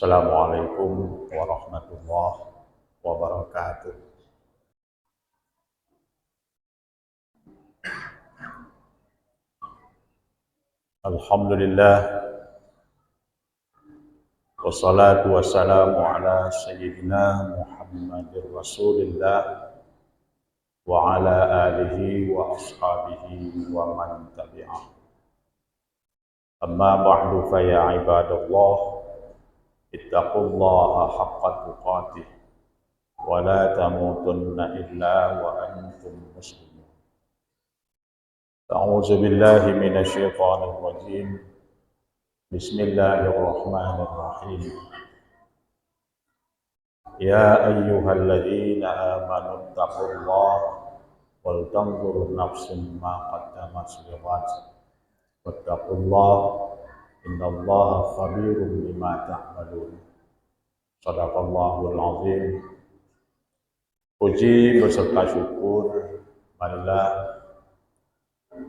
Assalamualaikum warahmatullahi wabarakatuh. Alhamdulillah, wassalatu wassalamu ala sayyidina Muhammadir Rasulillah wa ala alihi wa ashabihi wa man tabi'ah. Amma ba'du fa ya ibadallah, ittaqullaha haqqa tuqatih wa la tamutunna illa wa antum muslimun. A'udzu billahi minasy syaithanir rajim. Bismillahirrahmanirrahim. Ya ayyuhalladzina amanu taqullaha wal tanzur nafsun ma qaddamat lighad. Wattaqullaha innallaha khabirum bima ta'malun. Shadaqallahul azim. Puji beserta syukur marilah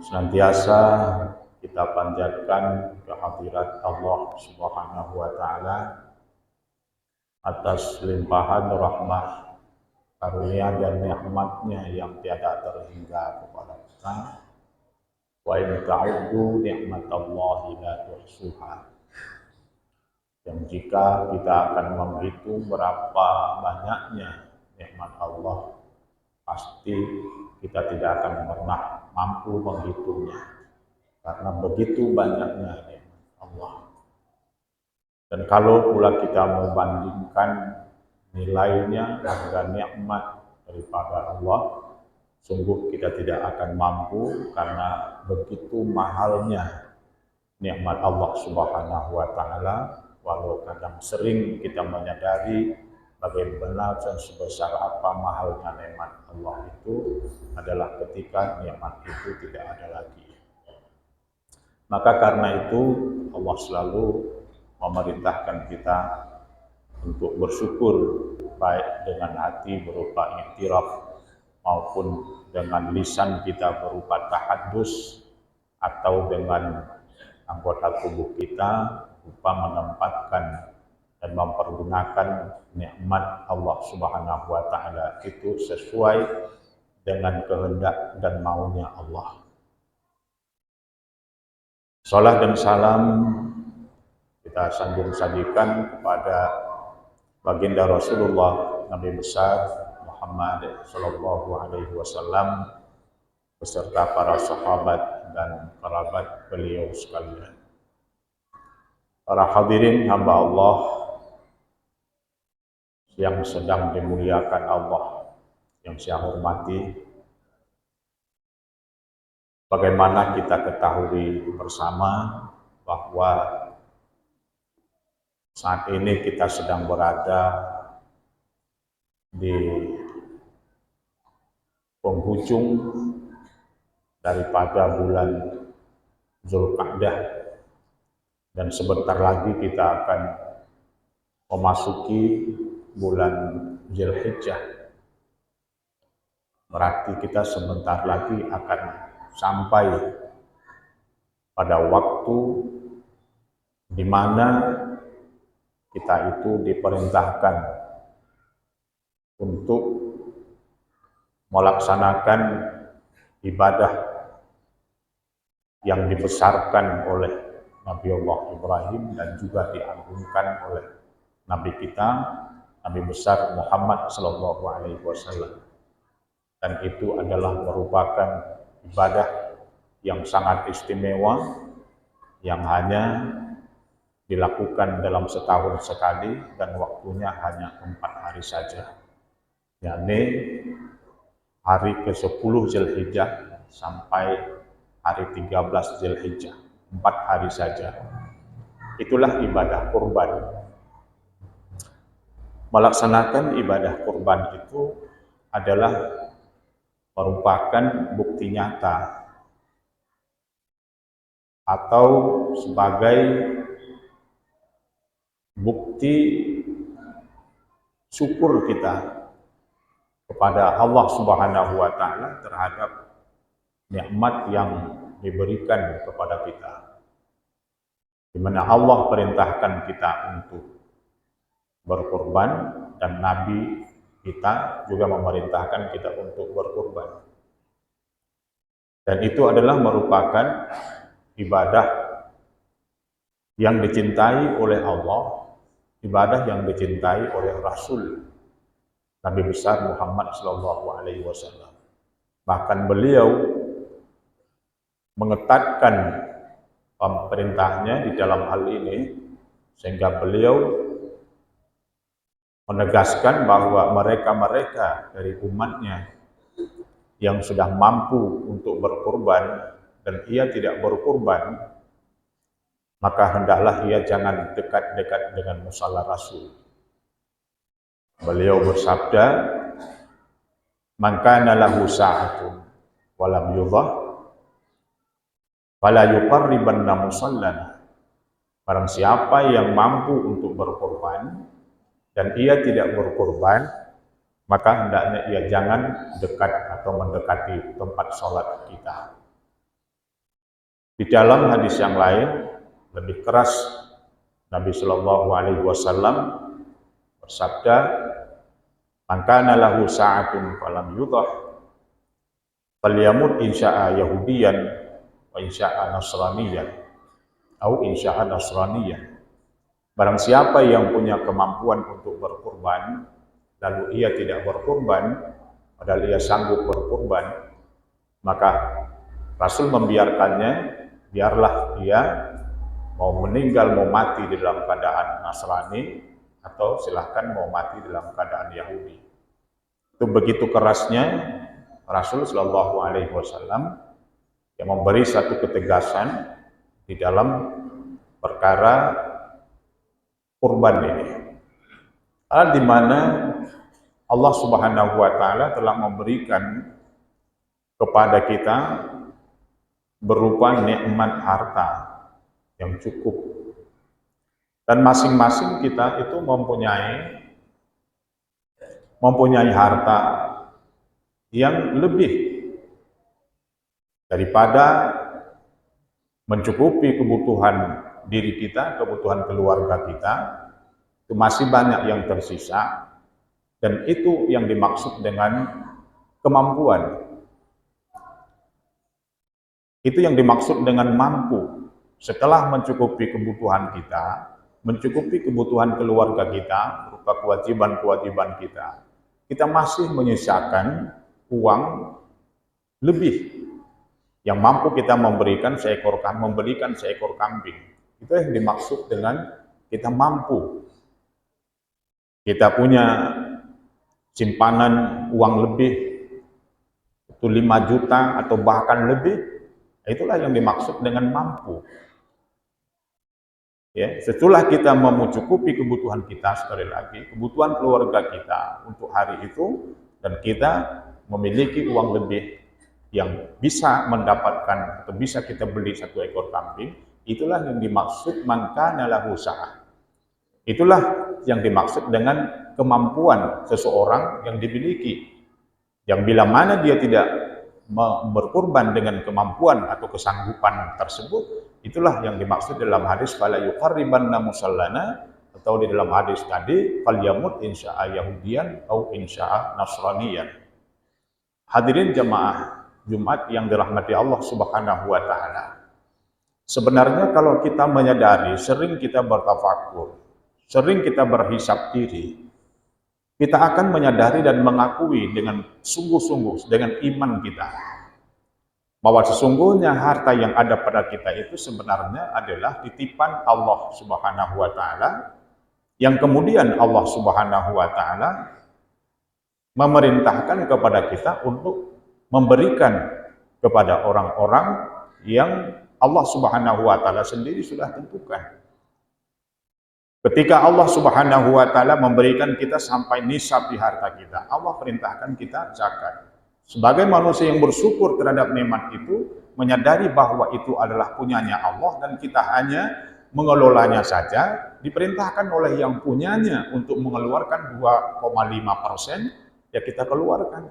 senantiasa kita panjatkan kehadirat Allah Subhanahu wa taala atas limpahan rahmah, karunia dan nikmatnya yang tiada terhingga kepada kita. Wa in ta'uddu ni'matallahi la tuhsuha. Dan jika kita akan menghitung berapa banyaknya nikmat Allah, pasti kita tidak akan pernah mampu menghitungnya, karena begitu banyaknya nikmat Allah. Dan kalau pula kita membandingkan nilainya harga nikmat daripada Allah, sungguh kita tidak akan mampu, karena begitu mahalnya nikmat Allah Subhanahu wa taala. Walau kadang sering kita menyadari bagaimana dan sebesar apa mahalnya nikmat Allah itu adalah ketika nikmat itu tidak ada lagi. Maka karena itu Allah selalu memerintahkan kita untuk bersyukur, baik dengan hati berupa iktiraf maupun dengan lisan kita berupa tahaddus, atau dengan anggota tubuh kita berupa menempatkan dan mempergunakan nikmat Allah Subhanahu wa taala itu sesuai dengan kehendak dan maunya Allah. Salat dan salam kita sambung sajikan kepada baginda Rasulullah Nabi besar Muhammad sallallahu alaihi wasallam beserta para sahabat dan kerabat beliau sekalian. Para hadirin hamba Allah yang sedang dimuliakan Allah, yang saya hormati, bagaimana kita ketahui bersama bahwa saat ini kita sedang berada di penghujung daripada bulan Zulqa'dah, dan sebentar lagi kita akan memasuki bulan Dzulhijjah. Berarti kita sebentar lagi akan sampai pada waktu di mana kita itu diperintahkan untuk melaksanakan ibadah yang dibesarkan oleh Nabi Allah Ibrahim dan juga diagungkan oleh Nabi kita, Nabi besar Muhammad sallallahu alaihi wasallam. Dan itu adalah merupakan ibadah yang sangat istimewa, yang hanya dilakukan dalam setahun sekali dan waktunya hanya 4 hari saja, yakni hari ke-10 Zulhijjah sampai hari 13 Zulhijjah, 4 hari saja. Itulah ibadah kurban. Melaksanakan ibadah kurban itu adalah merupakan bukti nyata atau sebagai bukti syukur kita kepada Allah Subhanahu wa taala terhadap nikmat yang diberikan kepada kita, di mana Allah perintahkan kita untuk berkurban, dan Nabi kita juga memerintahkan kita untuk berkurban. Dan itu adalah merupakan ibadah yang dicintai oleh Allah, ibadah yang dicintai oleh Rasul Nabi besar Muhammad SAW. Bahkan beliau mengetatkan perintahnya di dalam hal ini, sehingga beliau menegaskan bahwa mereka-mereka dari umatnya yang sudah mampu untuk berkurban dan ia tidak berkurban, maka hendaklah ia jangan dekat-dekat dengan musala Rasul. Beliau bersabda, "Man kana lahu sa'atun wa lam yudhah fala yuqarribanna musallana." Barang siapa yang mampu untuk berkorban dan ia tidak berkorban, maka hendaknya ia jangan dekat atau mendekati tempat sholat kita. Di dalam hadis yang lain lebih keras, Nabi Shallallahu Alaihi Wasallam bersabda, "Man kana lahu sa'atun falam yudhah falyamut insya'a yahudiyan wa insya'a nasraniyan atau insya'a nasraniyan." Barang siapa yang punya kemampuan untuk berkurban, lalu ia tidak berkurban, padahal ia sanggup berkurban, maka Rasul membiarkannya, biarlah ia mau meninggal, mau mati di dalam keadaan Nasrani, atau silahkan mau mati dalam keadaan Yahudi. Itu begitu kerasnya Rasul Shallallahu Alaihi Wasallam yang memberi satu ketegasan di dalam perkara kurban ini. Di mana Allah Subhanahu wa taala telah memberikan kepada kita berupa nikmat harta yang cukup. Dan masing-masing kita itu mempunyai harta yang lebih daripada mencukupi kebutuhan diri kita, kebutuhan keluarga kita. Itu masih banyak yang tersisa, dan itu yang dimaksud dengan kemampuan. Itu yang dimaksud dengan mampu. Setelah mencukupi kebutuhan kita, mencukupi kebutuhan keluarga kita, berupa kewajiban-kewajiban kita, kita masih menyisakan uang lebih yang mampu kita memberikan membelikan seekor kambing. Itu yang dimaksud dengan kita mampu. Kita punya simpanan uang lebih, itu 5 juta atau bahkan lebih, itulah yang dimaksud dengan mampu. Ya, setelah kita mencukupi kebutuhan kita, sekali lagi, kebutuhan keluarga kita untuk hari itu, dan kita memiliki uang lebih yang bisa mendapatkan atau bisa kita beli 1 ekor kambing, itulah yang dimaksud man kana lahu sa'ah. Itulah yang dimaksud dengan kemampuan seseorang yang dimiliki. Yang bila mana dia tidak berkurban dengan kemampuan atau kesanggupan tersebut, itulah yang dimaksud dalam hadis fala yuqarribanna musallana, atau di dalam hadis tadi falyamut insya'a yahudiyan atau insya'a nasraniyan. Hadirin jamaah Jumat yang dirahmati Allah Subhanahu wa taala. Sebenarnya kalau kita menyadari, sering kita bertafakur, sering kita berhisab diri, kita akan menyadari dan mengakui dengan sungguh-sungguh, dengan iman kita, bahwa sesungguhnya harta yang ada pada kita itu sebenarnya adalah titipan Allah Subhanahu wa taala, yang kemudian Allah Subhanahu wa taala memerintahkan kepada kita untuk memberikan kepada orang-orang yang Allah Subhanahu wa taala sendiri sudah tentukan. Ketika Allah Subhanahu wa taala memberikan kita sampai nisab di harta kita, Allah perintahkan kita zakat. Sebagai manusia yang bersyukur terhadap nikmat itu, menyadari bahwa itu adalah punyanya Allah dan kita hanya mengelolanya saja, diperintahkan oleh yang punyanya untuk mengeluarkan 2,5%, ya kita keluarkan.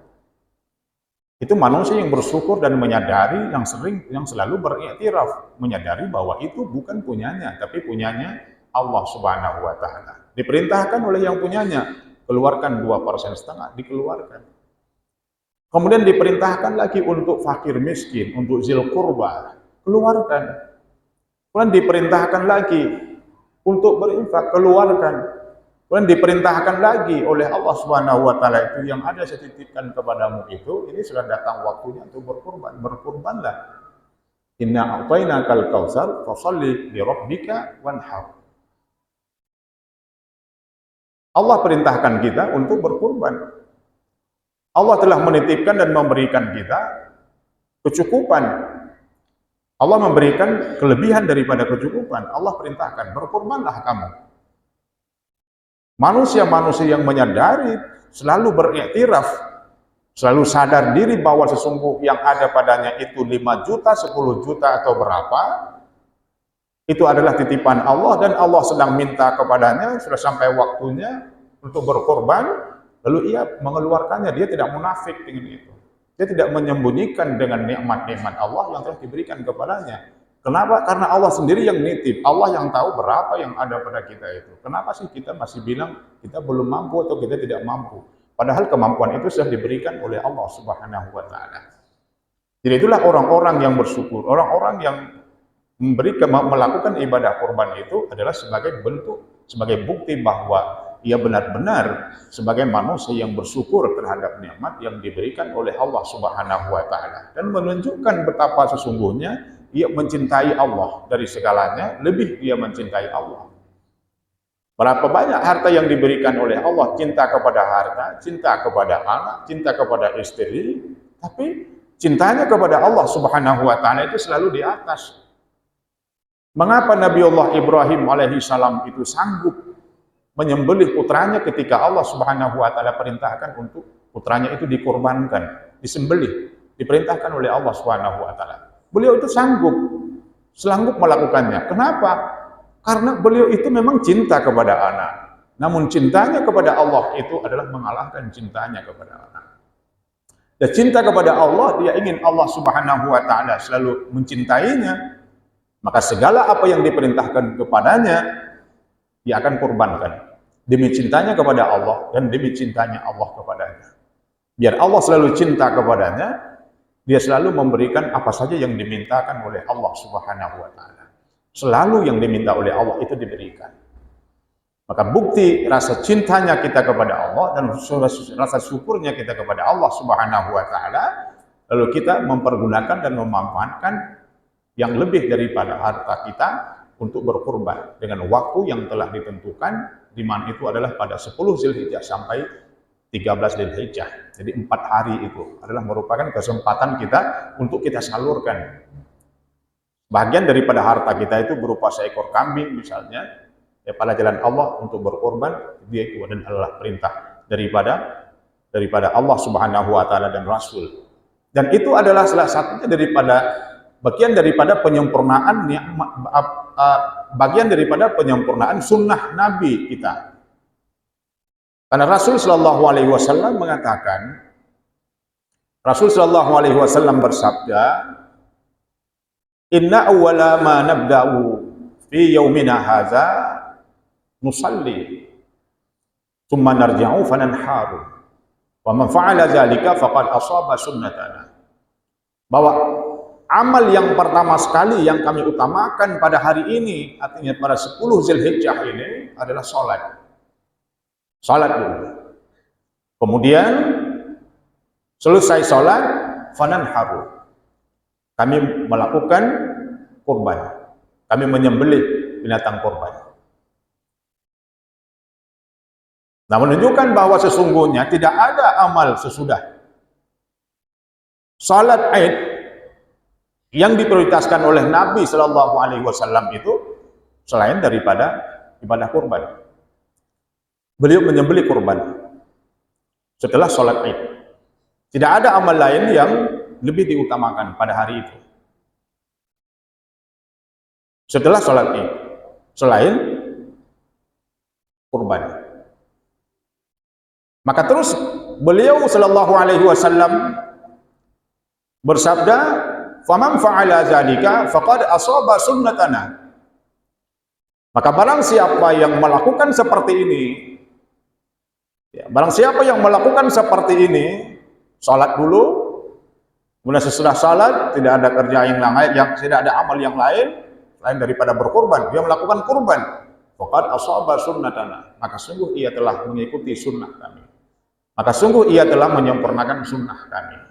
Itu manusia yang bersyukur dan menyadari, yang selalu beriktiraf, menyadari bahwa itu bukan punyanya, tapi punyanya Allah Subhanahu wa taala. Diperintahkan oleh yang punyanya, keluarkan 2,5%, dikeluarkan. Kemudian diperintahkan lagi untuk fakir miskin, untuk zil qurba, keluarkan. Kemudian diperintahkan lagi untuk berinfak, keluarkan. Kemudian diperintahkan lagi oleh Allah Subhanahu wa taala itu, yang ada saya titipkan kepadamu itu, ini sudah datang waktunya untuk berkurban, berkurbanlah. Inna a'tainakal kautsar fasholli li rabbika wanhar. Allah perintahkan kita untuk berkurban. Allah telah menitipkan dan memberikan kita kecukupan. Allah memberikan kelebihan daripada kecukupan. Allah perintahkan, berkurbanlah kamu. Manusia-manusia yang menyadari, selalu beriktiraf, selalu sadar diri bahwa sesungguh yang ada padanya itu 5 juta, 10 juta atau berapa, itu adalah titipan Allah dan Allah sedang minta kepadanya, sudah sampai waktunya untuk berkorban, lalu ia mengeluarkannya. Dia tidak munafik dengan itu. Dia tidak menyembunyikan dengan nikmat-nikmat Allah yang telah diberikan kepadanya. Kenapa? Karena Allah sendiri yang nitip, Allah yang tahu berapa yang ada pada kita itu. Kenapa sih kita masih bilang kita belum mampu atau kita tidak mampu? Padahal kemampuan itu sudah diberikan oleh Allah Subhanahu wa taala. Jadi itulah orang-orang yang bersyukur, orang-orang yang melakukan ibadah kurban itu adalah sebagai bentuk, sebagai bukti bahwa ia benar-benar sebagai manusia yang bersyukur terhadap nikmat yang diberikan oleh Allah Subhanahu wa taala, dan menunjukkan betapa sesungguhnya ia mencintai Allah dari segalanya, lebih dia mencintai Allah. Berapa banyak harta yang diberikan oleh Allah, cinta kepada harta, cinta kepada anak, cinta kepada istri, tapi cintanya kepada Allah Subhanahu wa taala itu selalu di atas. Mengapa Nabiullah Ibrahim alaihi salam itu sanggup menyembelih putranya ketika Allah Subhanahu wa taala perintahkan untuk putranya itu dikorbankan, disembelih, diperintahkan oleh Allah Subhanahu wa taala. Beliau itu sanggup melakukannya. Kenapa? Karena beliau itu memang cinta kepada anak. Namun cintanya kepada Allah itu adalah mengalahkan cintanya kepada anak. Dan cinta kepada Allah, dia ingin Allah Subhanahu wa taala selalu mencintainya. Maka segala apa yang diperintahkan kepadanya, dia akan korbankan. Demi cintanya kepada Allah dan demi cintanya Allah kepadanya. Biar Allah selalu cinta kepadanya, dia selalu memberikan apa saja yang dimintakan oleh Allah Subhanahu wa taala. Selalu yang diminta oleh Allah itu diberikan. Maka bukti rasa cintanya kita kepada Allah dan rasa syukurnya kita kepada Allah Subhanahu wa taala, lalu kita mempergunakan dan memanfaatkan yang lebih daripada harta kita untuk berkurban dengan waktu yang telah ditentukan, di mana itu adalah pada 10 Zulhijjah sampai 13 Dzulhijjah. Jadi 4 hari itu adalah merupakan kesempatan kita untuk kita salurkan. Bagian daripada harta kita itu berupa seekor kambing misalnya, pada jalan Allah untuk berkorban, dia itu adalah perintah daripada Allah Subhanahu wa taala dan Rasul. Dan itu adalah salah satunya bagian daripada penyempurnaan bagian daripada penyempurnaan sunnah Nabi kita. Karena Rasul Shallallahu Alaihi Wasallam mengatakan, Rasul Shallallahu Alaihi Wasallam bersabda, Inna awwala ma nabda'u fi yaumina hadza nusalli, thumma narji'u fananharu, wa man fa'ala dzalika faqad asaba sunnatana. Bahwa amal yang pertama sekali yang kami utamakan pada hari ini, artinya pada 10 Zulhijjah ini adalah salat. Salat dulu. Kemudian selesai salat, fananharu. Kami melakukan kurban. Kami menyembelih binatang kurban. Nah, menunjukkan bahwa sesungguhnya tidak ada amal sesudah salat Id yang diprioritaskan oleh Nabi Shallallahu Alaihi Wasallam itu selain daripada ibadah kurban. Beliau menyembelih kurban setelah sholat Id. Tidak ada amal lain yang lebih diutamakan pada hari itu setelah sholat Id selain kurban. Maka terus beliau Shallallahu Alaihi Wasallam bersabda, "Faman fa'ala dzalika faqad asaba sunnatana." Maka barang siapa yang melakukan seperti ini, ya, barang siapa yang melakukan seperti ini, salat dulu, kemudian sesudah salat tidak ada kerja yang lain, yang tidak ada amal yang lain selain daripada berkurban, dia melakukan kurban, faqad ashaba sunnatana, maka sungguh ia telah mengikuti sunnah kami. Maka sungguh ia telah menyempurnakan sunnah kami.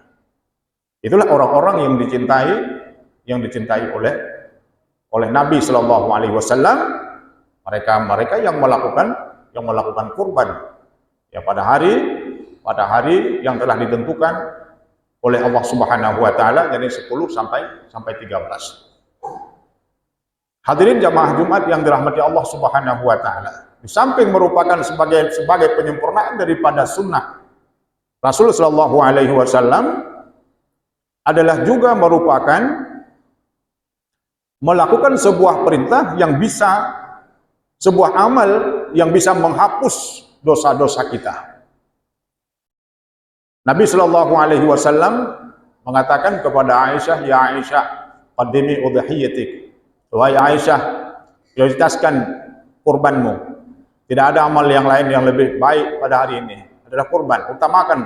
Itulah orang-orang yang dicintai oleh Nabi Shallallahu Alaihi Wasallam. Mereka yang melakukan kurban ya pada hari yang telah ditentukan oleh Allah Subhanahu Wa Taala, jadi 10 sampai 13. Hadirin jamaah Jumat yang dirahmati Allah Subhanahu Wa Taala. Di samping merupakan sebagai penyempurnaan daripada sunnah Rasul Shallallahu Alaihi Wasallam, adalah juga merupakan melakukan sebuah perintah yang bisa, sebuah amal yang bisa menghapus dosa-dosa kita. Nabi Shallallahu Alaihi Wasallam mengatakan kepada Aisyah, ya Aisyah, qaddimi udhiyatik, wahai Aisyah, prioritaskan kurbanmu. Tidak ada amal yang lain yang lebih baik pada hari ini, adalah kurban. Utamakan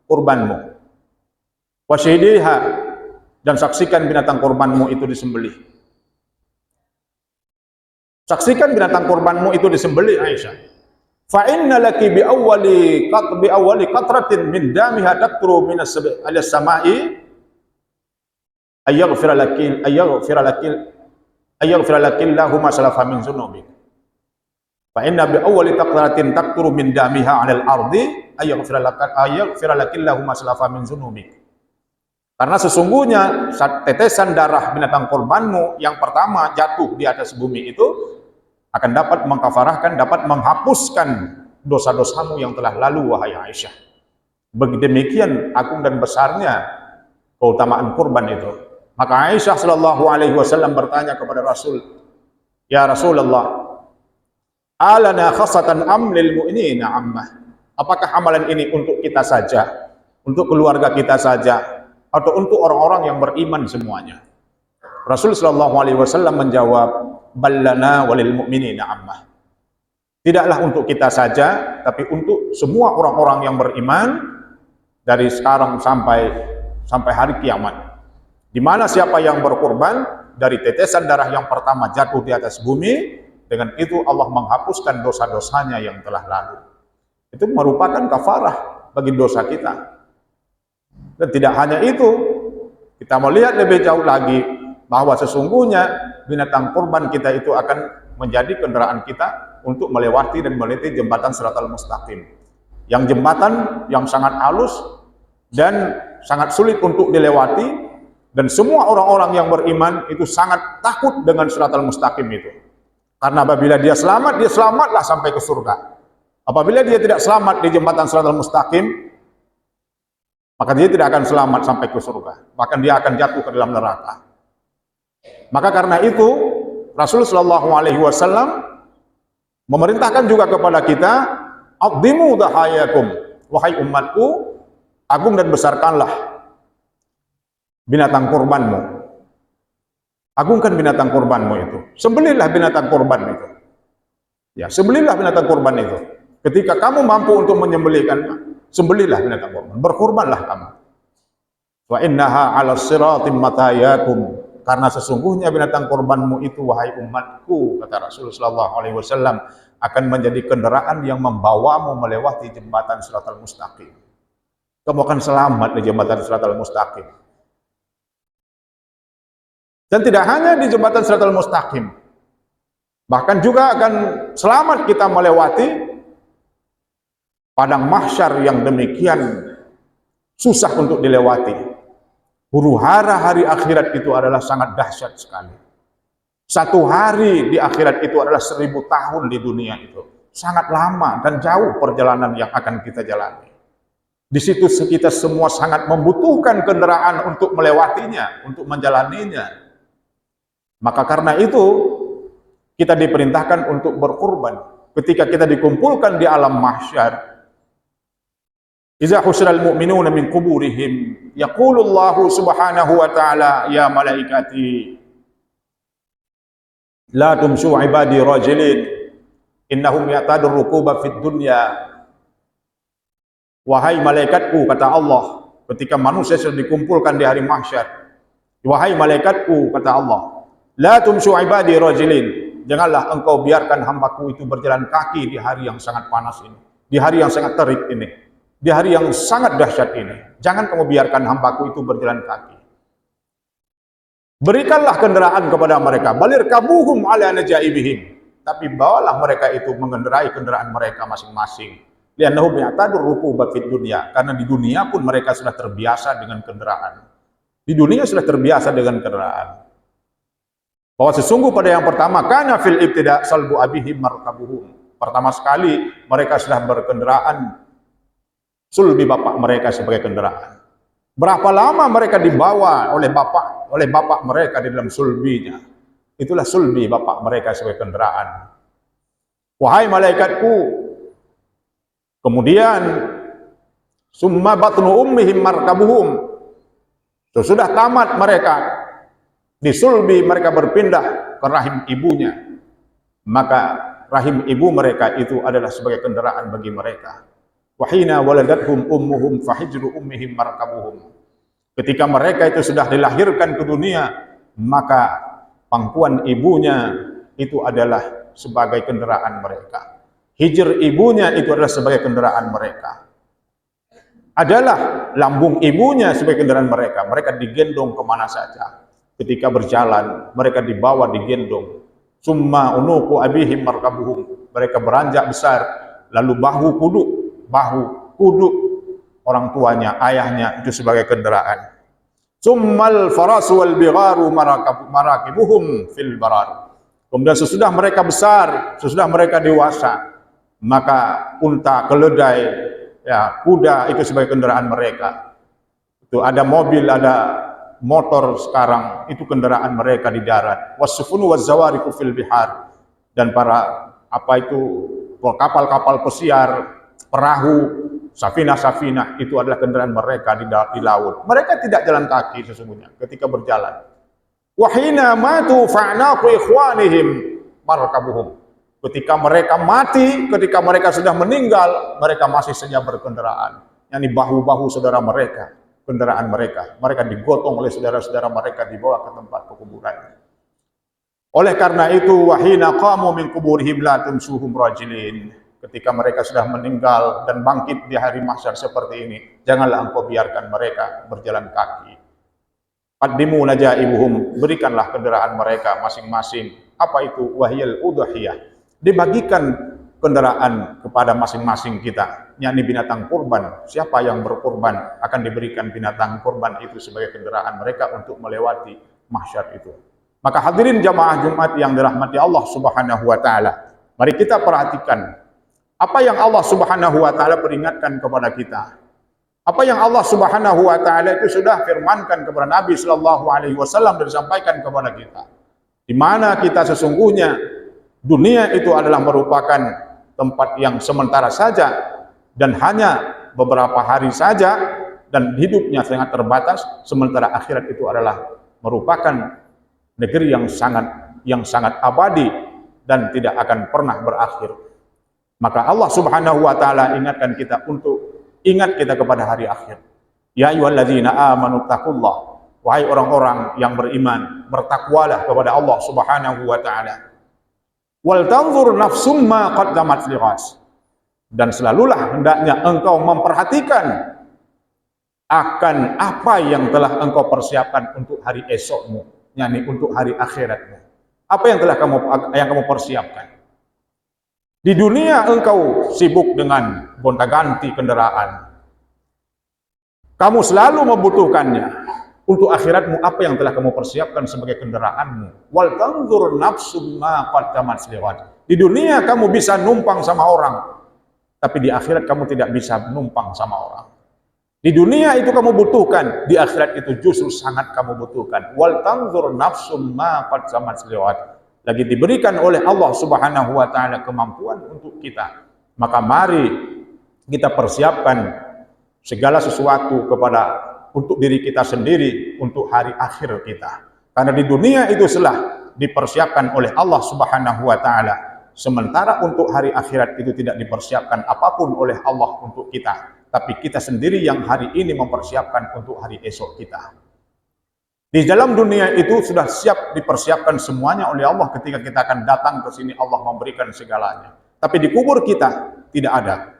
kurbanmu. Wasyidiha, dan saksikan binatang kurbanmu itu disembelih. Saksikan binatang kurbanmu itu disembelih, Aisyah. Fa inna laki bi awwali qatratin min damiha taqturu min as-sama'i ayaghfira laki lahumma salafa min dzunubik. Fa inna bi awwali qatratin taqturu min damiha 'alal ardi ayaghfira laki lahumma salafa min dzunubik. Karena sesungguhnya tetesan darah binatang kurbanmu yang pertama jatuh di atas bumi itu akan dapat mengkafarahkan, dapat menghapuskan dosa-dosamu yang telah lalu, wahai Aisyah. Demikian agung dan besarnya keutamaan kurban itu. Maka Aisyah Shallallahu Alaihi Wasallam bertanya kepada Rasul, ya Rasulullah, alana khasatan am lil mu'minina ammah? Apakah amalan ini untuk kita saja, untuk keluarga kita saja, atau untuk orang-orang yang beriman semuanya? Rasul Shallallahu Alaihi Wasallam menjawab, ballana walil mu'minina ammah. Tidaklah untuk kita saja, tapi untuk semua orang-orang yang beriman dari sekarang sampai hari kiamat. Di mana siapa yang berkurban dari tetesan darah yang pertama jatuh di atas bumi, dengan itu Allah menghapuskan dosa-dosanya yang telah lalu. Itu merupakan kafarah bagi dosa kita. Dan tidak hanya itu, kita melihat lebih jauh lagi bahwa sesungguhnya binatang kurban kita itu akan menjadi kendaraan kita untuk melewati dan melewati jembatan Shiratal Mustaqim. Yang jembatan yang sangat halus dan sangat sulit untuk dilewati, dan semua orang-orang yang beriman itu sangat takut dengan Shiratal Mustaqim itu. Karena apabila dia selamat, dia selamatlah sampai ke surga. Apabila dia tidak selamat di jembatan Shiratal Mustaqim, maka dia tidak akan selamat sampai ke surga. Bahkan dia akan jatuh ke dalam neraka. Maka karena itu Rasulullah Shallallahu Alaihi Wasallam memerintahkan juga kepada kita, aqdimu dahayakum, wahai umatku, agung dan besarkanlah binatang kurbanmu. Agungkan binatang kurbanmu itu. Sembelihlah binatang kurban itu. Ya, sembelihlah binatang kurban itu. Ketika kamu mampu untuk menyembelihkan, sembelihlah binatang kurban. Berkurbanlah kamu. Wa innaha 'ala siratim matayakum. Karena sesungguhnya binatang kurbanmu itu, wahai umatku, kata Rasulullah Shallallahu Alaihi Wasallam, akan menjadi kendaraan yang membawamu melewati jembatan Shiratal Mustaqim. Kamu akan selamat di jembatan Shiratal Mustaqim. Dan tidak hanya di jembatan Shiratal Mustaqim, bahkan juga akan selamat kita melewati padang mahsyar yang demikian susah untuk dilewati. Huru-hara hari akhirat itu adalah sangat dahsyat sekali. Satu hari di akhirat itu adalah 1000 tahun di dunia itu. Sangat lama dan jauh perjalanan yang akan kita jalani. Di situ kita semua sangat membutuhkan kendaraan untuk melewatinya, untuk menjalaninya. Maka karena itu kita diperintahkan untuk berkurban. Ketika kita dikumpulkan di alam mahsyar, iza husral mu'minuna min quburihim yaqulu Allahu subhanahu wa ta'ala ya malaikati La tumsu ibadi rajilin innahum ya'tadur rukuba fid dunya. Wahai malaikatku, kata Allah, ketika manusia sudah dikumpulkan di hari mahsyar, wahai malaikatku, kata Allah, la tumsu ibadi rajilin, janganlah engkau biarkan hambaku itu berjalan kaki di hari yang sangat panas ini, di hari yang sangat terik ini, di hari yang sangat dahsyat ini. Jangan kamu biarkan hambaku itu berjalan kaki. Berikanlah kendaraan kepada mereka, balir kabuhum ala najaibihim, tapi bawalah mereka itu mengendarai kendaraan mereka masing-masing. Liannahum ya'tadur rukuba fid dunya, karena di dunia pun mereka sudah terbiasa dengan kendaraan. Di dunia sudah terbiasa dengan kendaraan. Bahwa sesungguh pada yang pertama, kana fil ibtida salbu abihim markabuhum. Pertama sekali mereka sudah berkendaraan sulbi bapak mereka sebagai kendaraan. Berapa lama mereka dibawa oleh bapak mereka di dalam sulbinya. Itulah sulbi bapak mereka sebagai kendaraan. Wahai malaikatku, kemudian summa batnu ummihim markabuhum. Sesudah tamat mereka disulbi, mereka berpindah ke rahim ibunya, maka rahim ibu mereka itu adalah sebagai kendaraan bagi mereka. Wahina waladathum ummuhum fahijru ummihim markabuhum. Ketika mereka itu sudah dilahirkan ke dunia, maka pangkuan ibunya itu adalah sebagai kendaraan mereka. Hijr ibunya itu adalah sebagai kendaraan mereka. Adalah lambung ibunya sebagai kendaraan mereka. Mereka digendong kemana saja. Ketika berjalan, mereka dibawa, digendong. Summa unuku abihim markabuhum. Mereka beranjak besar, lalu bahu kuduk orang tuanya, ayahnya itu sebagai kendaraan. Summal farasu wal bigharu marakibuhum fil barar. Kemudian sesudah mereka besar, sesudah mereka dewasa, maka unta, keledai, ya, kuda itu sebagai kendaraan mereka. Itu ada mobil, ada motor sekarang, itu kendaraan mereka di darat. Wasufunu wazawariku fil bihar, dan para kapal-kapal pesiar, perahu, safina-safina itu adalah kendaraan mereka di laut. Mereka tidak jalan kaki sesungguhnya ketika berjalan. Wahina matu fa'naqu ikhwanihim markabuhum. Ketika mereka mati, ketika mereka sudah meninggal, mereka masih saja berkendaraan. Yani bahu-bahu saudara mereka, kendaraan mereka. Mereka digotong oleh saudara-saudara mereka, dibawa ke tempat pekuburan. Oleh karena itu, wahina qamu min kuburihim la tumsuhum rajilin. Ketika mereka sudah meninggal dan bangkit di hari mahsyar seperti ini, janganlah engkau biarkan mereka berjalan kaki. Qaddimu najaibuhum, berikanlah kendaraan mereka masing-masing. Apa itu? Wahyal udhiyah. Dibagikan kendaraan kepada masing-masing kita, yakni binatang kurban. Siapa yang berkurban akan diberikan binatang kurban itu sebagai kendaraan mereka untuk melewati mahsyar itu. Maka hadirin jamaah Jumat yang dirahmati Allah Subhanahu wa taala, mari kita perhatikan apa yang Allah Subhanahu wa taala peringatkan kepada kita. Apa yang Allah Subhanahu wa taala itu sudah firmankan kepada Nabi sallallahu alaihi wasallam dan disampaikan kepada kita. Di mana kita sesungguhnya dunia itu adalah merupakan tempat yang sementara saja dan hanya beberapa hari saja dan hidupnya sangat terbatas, sementara akhirat itu adalah merupakan negeri yang sangat abadi dan tidak akan pernah berakhir. Maka Allah Subhanahu wa taala ingatkan kita untuk ingat kita kepada hari akhir. Ya ayyuhalladzina amanu taqullah. Wahai orang-orang yang beriman, bertakwalah kepada Allah Subhanahu wa taala. Wal tanzur nafsum ma qaddamat lighas. Dan selalulah hendaknya engkau memperhatikan akan apa yang telah engkau persiapkan untuk hari esokmu, yakni untuk hari akhiratmu. Apa yang telah kamu persiapkan? Di dunia engkau sibuk dengan gonta-ganti kendaraan. Kamu selalu membutuhkannya. Untuk akhiratmu, apa yang telah kamu persiapkan sebagai kendaraanmu? Wal tanzur nafsum ma qaddamat lighad. Di dunia kamu bisa numpang sama orang, tapi di akhirat kamu tidak bisa numpang sama orang. Di dunia itu kamu butuhkan, di akhirat itu justru sangat kamu butuhkan. Wal tanzur nafsum ma qaddamat lighad. Lagi diberikan oleh Allah Subhanahu wa taala kemampuan untuk kita. Maka mari kita persiapkan segala sesuatu untuk diri kita sendiri untuk hari akhir kita. Karena di dunia itu dipersiapkan oleh Allah Subhanahu wa taala. Sementara untuk hari akhirat itu tidak dipersiapkan apapun oleh Allah untuk kita, tapi kita sendiri yang hari ini mempersiapkan untuk hari esok kita. Di dalam dunia itu sudah siap dipersiapkan semuanya oleh Allah. Ketika kita akan datang ke sini, Allah memberikan segalanya. Tapi di kubur kita tidak ada.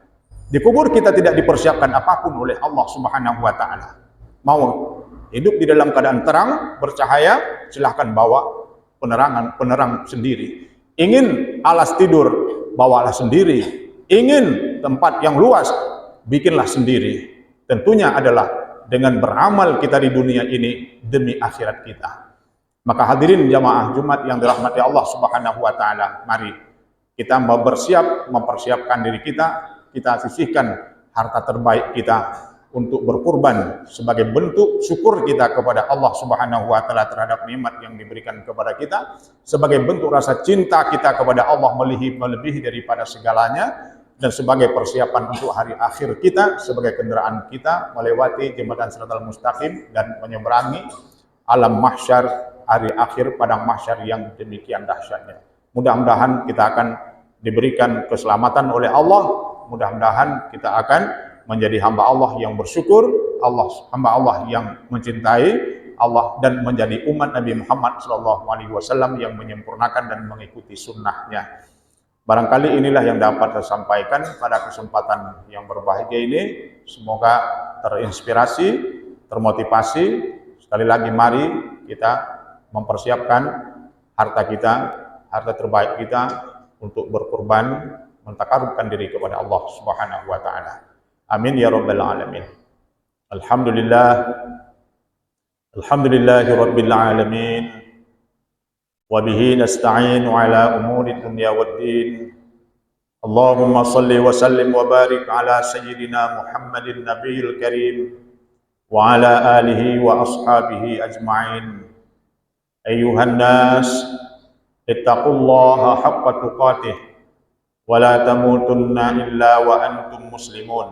Di kubur kita tidak dipersiapkan apapun oleh Allah Subhanahu wa taala. Mau hidup di dalam keadaan terang, bercahaya, silahkan bawa penerang sendiri. Ingin alas tidur, bawalah sendiri. Ingin tempat yang luas, bikinlah sendiri. Tentunya adalah dengan beramal kita di dunia ini demi akhirat kita. Maka hadirin jamaah Jumat yang dirahmati Allah Subhanahu wa taala, mari kita mempersiapkan diri kita sisihkan harta terbaik kita untuk berkurban sebagai bentuk syukur kita kepada Allah Subhanahu wa taala terhadap nikmat yang diberikan kepada kita, sebagai bentuk rasa cinta kita kepada Allah melebihi daripada segalanya, dan sebagai persiapan untuk hari akhir kita, sebagai kendaraan kita melewati jembatan Shiratal Mustaqim dan menyeberangi alam mahsyar, hari akhir padang mahsyar yang demikian dahsyatnya. Mudah-mudahan kita akan diberikan keselamatan oleh Allah. Mudah-mudahan kita akan menjadi hamba Allah yang bersyukur, hamba Allah yang mencintai Allah, dan menjadi umat Nabi Muhammad SAW yang menyempurnakan dan mengikuti sunnahnya. Barangkali inilah yang dapat saya sampaikan pada kesempatan yang berbahagia ini. Semoga terinspirasi, termotivasi. Sekali lagi mari kita mempersiapkan harta kita, harta terbaik kita untuk berkorban, mentakarubkan diri kepada Allah Subhanahu wa taala. Amin ya rabbal alamin. Alhamdulillahi rabbil alamin. وبه نستعين على أمور الدنيا والدين. اللهم صل وسلم وبارك على سيدنا محمد النبي الكريم وعلى آله وأصحابه أجمعين. أيها الناس اتقوا الله حق تقاته ولا تموتن إلا وأنتم مسلمون.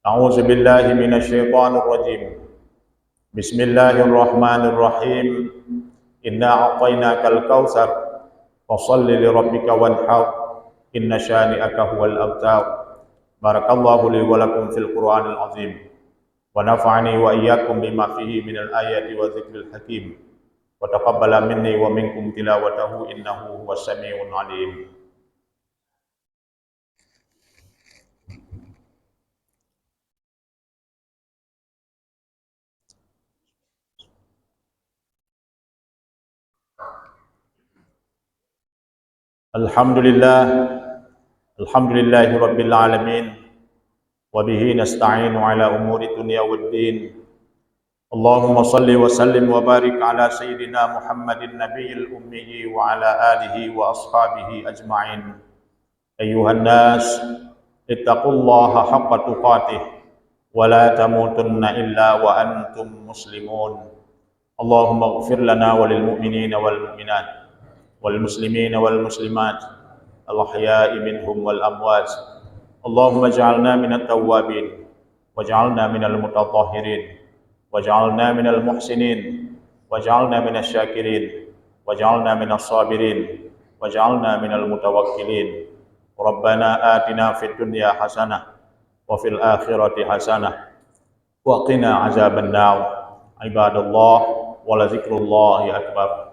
أعوذ بالله من الشيطان الرجيم. بسم الله الرحمن الرحيم. Inna a'tainakal kautsar fashalli lirabbika wanhar inna syani'aka huwal abtar. Barakallahu li wa lakum fil Qur'anil azim wa nafa'ani wa iyyakum bima fihi minal ayati wa dzikril hakim wa taqabbala minni wa minkum tilawatahu innahu huwas samiul alim. Alhamdulillahi rabbil alamin wa bihi nasta'inu ala umuri dunya waddin. Allahumma salli wa sallim wa barik ala sayyidina Muhammadin nabiyil ummi wa ala alihi wa ashabihi ajma'in. Ayyuhan nas ittaqullaha haqqa tuqatih wa la tamutunna illa wa antum muslimun. Allahumma ighfir lana wa lil mu'minina wal mu'minat والمسلمين والمسلمات الأحياء منهم والأموات. اللهم اجعلنا من التوابين واجعلنا من المتطهرين واجعلنا من المحسنين واجعلنا من الشاكرين واجعلنا من الصابرين واجعلنا من المتوكلين. ربنا آتنا في الدنيا حسنة وفي الآخرة حسنة وقنا عذاب النار. عباد الله ولذكر الله أكبر.